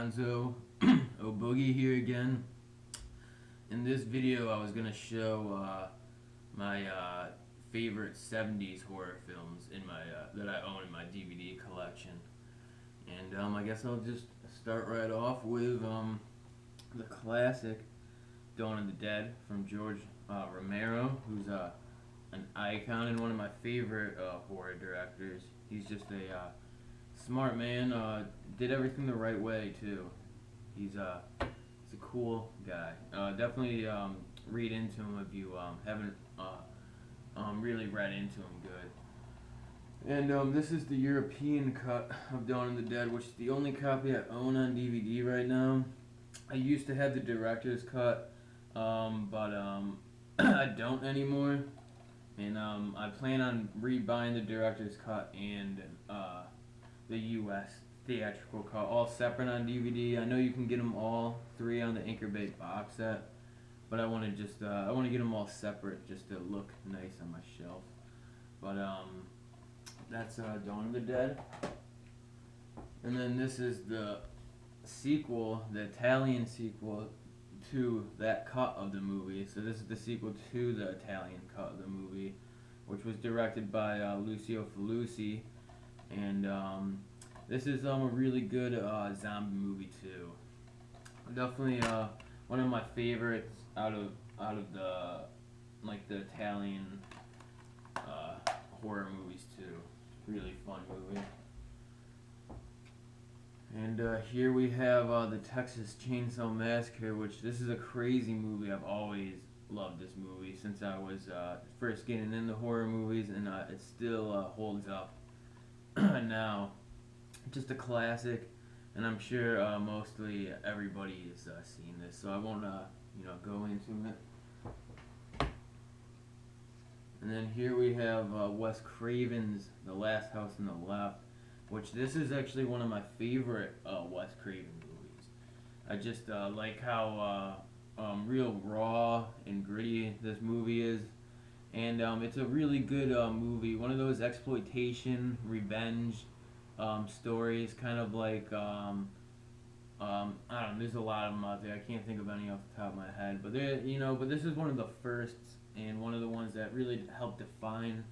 Gonzo Boogie here again. In this video I was going to show my favorite 70s horror films in my that I own in my DVD collection. And I guess I'll just start right off with the classic Dawn of the Dead from George Romero, who's an icon and one of my favorite horror directors. He's just a smart man, did everything the right way too. He's a cool guy. Definitely read into him if you haven't really read into him good. And this is the European cut of Dawn of the Dead, which is the only copy I own on DVD right now. I used to have the director's cut, but I don't anymore. And I plan on rebuying the director's cut and the U.S. theatrical cut, all separate on DVD. I know you can get them all three on the Anchor-Bait box set, but I want to just I want to get them all separate just to look nice on my shelf. But that's Dawn of the Dead, and then this is the sequel, the Italian sequel to that cut of the movie. So this is the sequel to the Italian cut of the movie, which was directed by Lucio Fulci, and this is a really good zombie movie too. Definitely one of my favorites out of the the Italian horror movies too. Really fun movie. And here we have the Texas Chainsaw Massacre, which this is a crazy movie. I've always loved this movie since I was first getting into horror movies, and it still holds up now. Just a classic, and I'm sure mostly everybody has seen this, so I won't go into it. And then here we have Wes Craven's The Last House on the Left, which this is actually one of my favorite Wes Craven movies. I just like how real raw and gritty this movie is, and it's a really good movie. One of those exploitation, revenge stories, kind of like I don't know. There's a lot of them out there. I can't think of any off the top of my head, but but this is one of the first and one of the ones that really helped define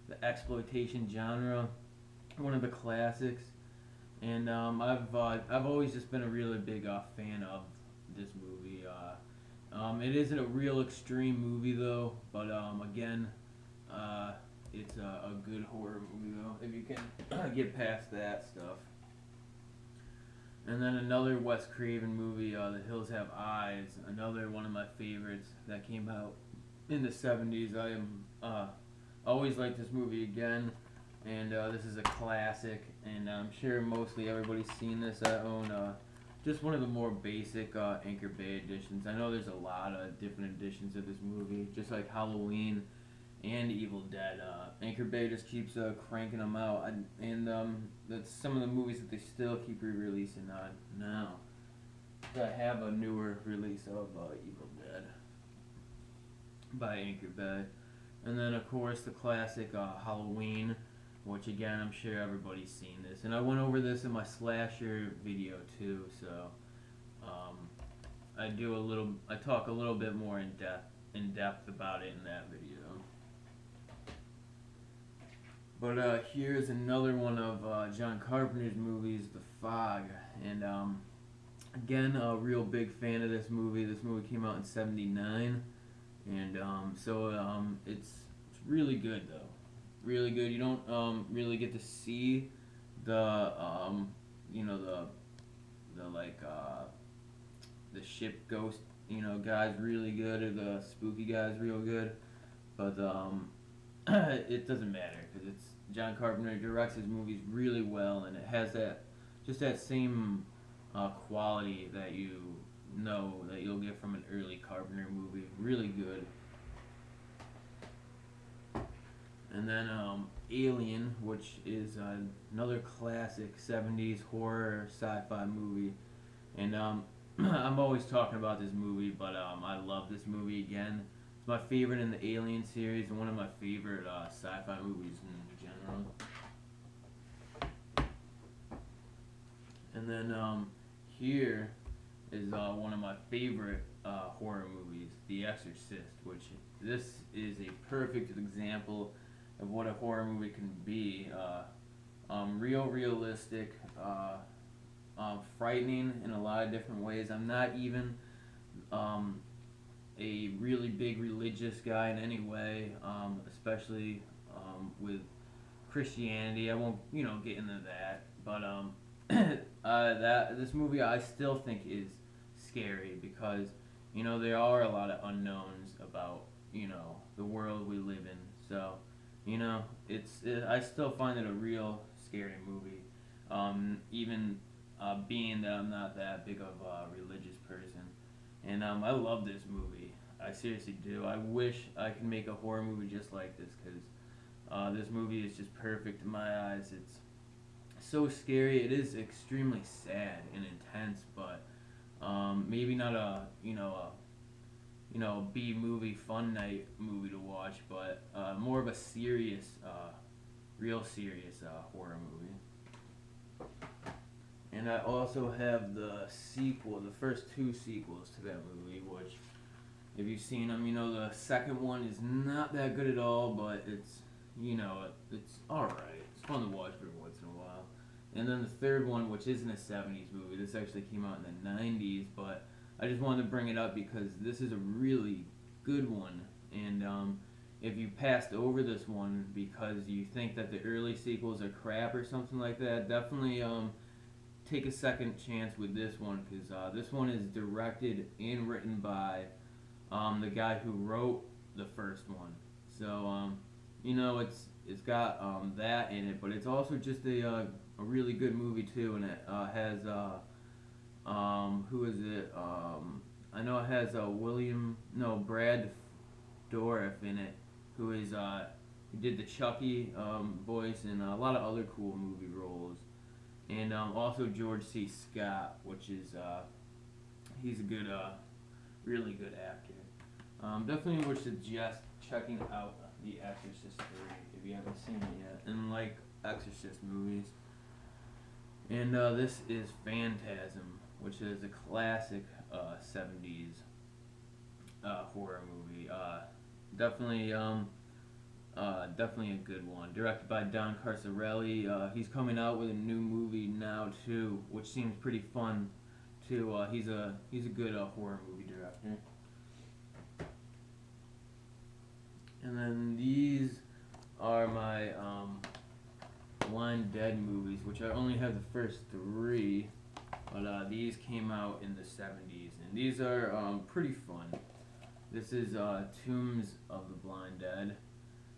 the exploitation genre. One of the classics, and I've always just been a really big fan of this movie. It isn't a real extreme movie though, but again, it's a good horror movie though, if you can get past that stuff. And then another Wes Craven movie, The Hills Have Eyes, another one of my favorites that came out in the 70s. I am always liked this movie again, and this is a classic, and I'm sure mostly everybody's seen this. I own just one of the more basic Anchor-Bait editions. I know there's a lot of different editions of this movie, just like Halloween and Evil Dead. Anchor-Bait just keeps cranking them out, and that's some of the movies that they still keep re-releasing on now. I have a newer release of Evil Dead by Anchor-Bait, and then of course the classic Halloween, which again I'm sure everybody's seen this, and I went over this in my slasher video too. So I talk a little bit more in depth about it in that video. But here's another one of John Carpenter's movies, The Fog, and again, a real big fan of this movie. This movie came out in '79, and so it's really good though, really good. You don't really get to see the the ship ghost guys really good, or the spooky guys real good, but it doesn't matter because it's John Carpenter directs his movies really well, and it has that same quality that that you'll get from an early Carpenter movie. Really good. And then Alien, which is another classic 70s horror sci-fi movie, and I'm always talking about this movie, but I love this movie again. It's my favorite in the Alien series, and one of my favorite sci-fi movies in general. And then here is one of my favorite horror movies, The Exorcist, which this is a perfect example of what a horror movie can be. Realistic, frightening in a lot of different ways. I'm not even a really big religious guy in any way, especially with Christianity. I won't, get into that. But this movie I still think is scary because there are a lot of unknowns about the world we live in. So I still find it a real scary movie. Even being that I'm not that big of a religious person, and I love this movie. I seriously do. I wish I could make a horror movie just like this because this movie is just perfect in my eyes. It's so scary. It is extremely sad and intense, but maybe not a B movie fun night movie to watch, but more of a serious, real serious horror movie. And I also have the sequel, the first two sequels to that movie, which, if you've seen them, the second one is not that good at all, but it's alright. It's fun to watch every once in a while. And then the third one, which isn't a 70's movie, this actually came out in the 90's, but I just wanted to bring it up because this is a really good one. And if you passed over this one because you think that the early sequels are crap or something like that, definitely take a second chance with this one because this one is directed and written by the guy who wrote the first one. So it's got that in it, but it's also just a really good movie too, and it has who is it? I know it has Brad Dourif in it, who is who did the Chucky voice and a lot of other cool movie roles, and also George C. Scott, which is he's a good, really good actor. Definitely would suggest checking out The Exorcist 3 if you haven't seen it yet, and like Exorcist movies. And this is Phantasm, which is a classic 70's horror movie. Definitely a good one. Directed by Don Carcerelli. He's coming out with a new movie now too, which seems pretty fun too. He's a good horror movie director. And then these are my Blind Dead movies, which I only have the first three, but these came out in the 70's, and these are pretty fun. This is Tombs of the Blind Dead,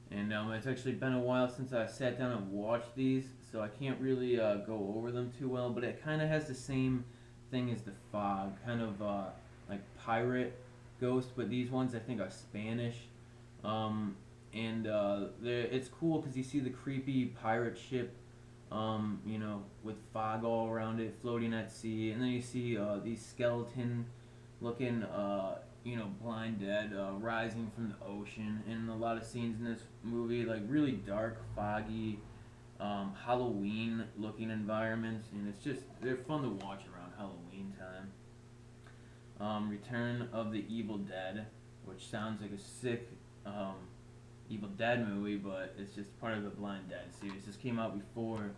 and it's actually been a while since I sat down and watched these, so I can't really go over them too well, but it kind of has the same thing as The Fog, kind of like pirate ghost, but these ones I think are Spanish. It's cool because you see the creepy pirate ship, with fog all around it, floating at sea, and then you see these skeleton-looking, blind dead rising from the ocean, and a lot of scenes in this movie, like really dark, foggy, Halloween-looking environments, and they're fun to watch around Halloween time. Return of the Evil Dead, which sounds like a sick Evil Dead movie, but it's just part of the Blind Dead series. This came out before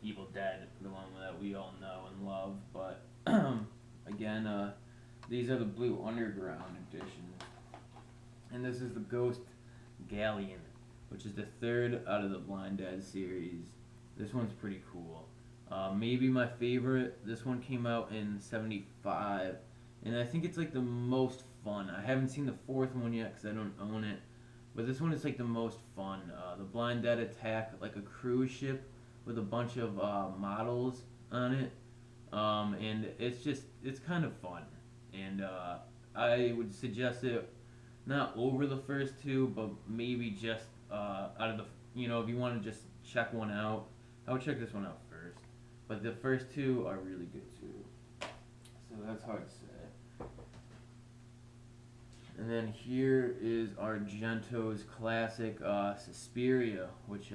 Evil Dead, the one that we all know and love, but again, these are the Blue Underground editions. And this is the Ghost Galleon, which is the third out of the Blind Dead series. This one's pretty cool. Maybe my favorite. This one came out in '75, and I think it's like the most fun. I haven't seen the fourth one yet because I don't own it, but this one is like the most fun. The Blind Dead attack like a cruise ship with a bunch of models on it, and it's kind of fun. And I would suggest it not over the first two, but maybe just out of the, if you want to just check one out, I would check this one out first. But the first two are really good too. So that's hard to say. And then here is Argento's classic Suspiria, which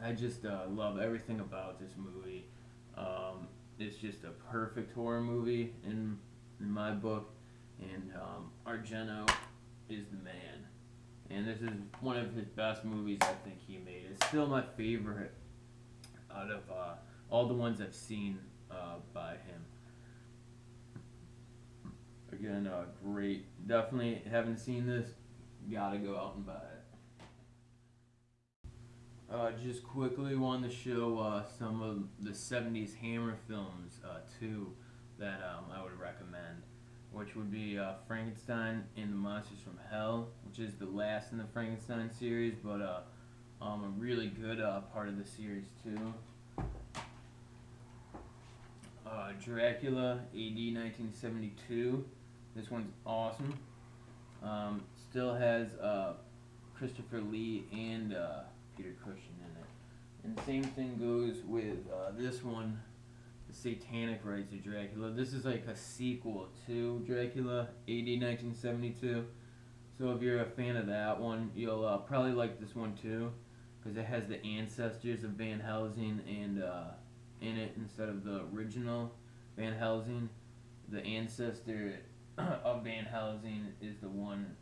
I just love everything about this movie. it's just a perfect horror movie in my book, and Argento is the man. And this is one of his best movies I think he made. It's still my favorite out of all the ones I've seen by him. Again, great. Definitely haven't seen this. Gotta go out and buy it. Just quickly wanted to show some of the 70's Hammer films too that I would recommend, which would be Frankenstein and the Monsters from Hell, which is the last in the Frankenstein series, but a really good part of the series too. Dracula, AD 1972. This one's awesome. Still has Christopher Lee and Peter Cushing in it. And the same thing goes with this one, the Satanic Rites of Dracula. This is like a sequel to Dracula, AD 1972. So if you're a fan of that one, you'll probably like this one too, because it has the ancestors of Van Helsing and in it instead of the original Van Helsing. The ancestor of Van Helsing is the one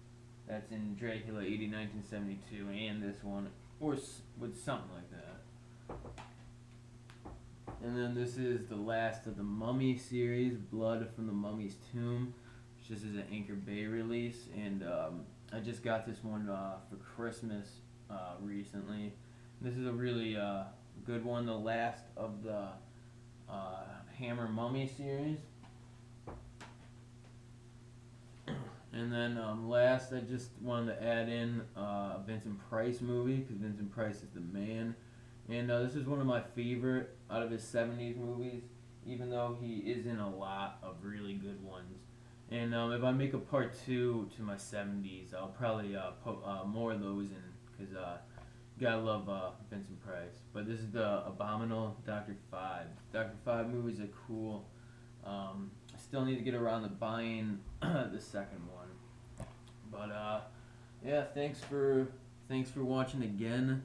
that's in Dracula 80 1972 and this one, or with something like that. And then this is the last of the Mummy series, Blood from the Mummy's Tomb, which this is an Anchor Bay release, and I just got this one for Christmas recently. This is a really good one, the last of the Hammer Mummy series. And then last, I just wanted to add in a Vincent Price movie, because Vincent Price is the man. And this is one of my favorite out of his 70's movies, even though he is in a lot of really good ones. And if I make a part 2 to my 70's, I'll probably put more of those in, because gotta love Vincent Price. But this is the Abominable Dr. Five. Dr. Five movies are cool. I still need to get around to buying the second one. But yeah, thanks for watching again.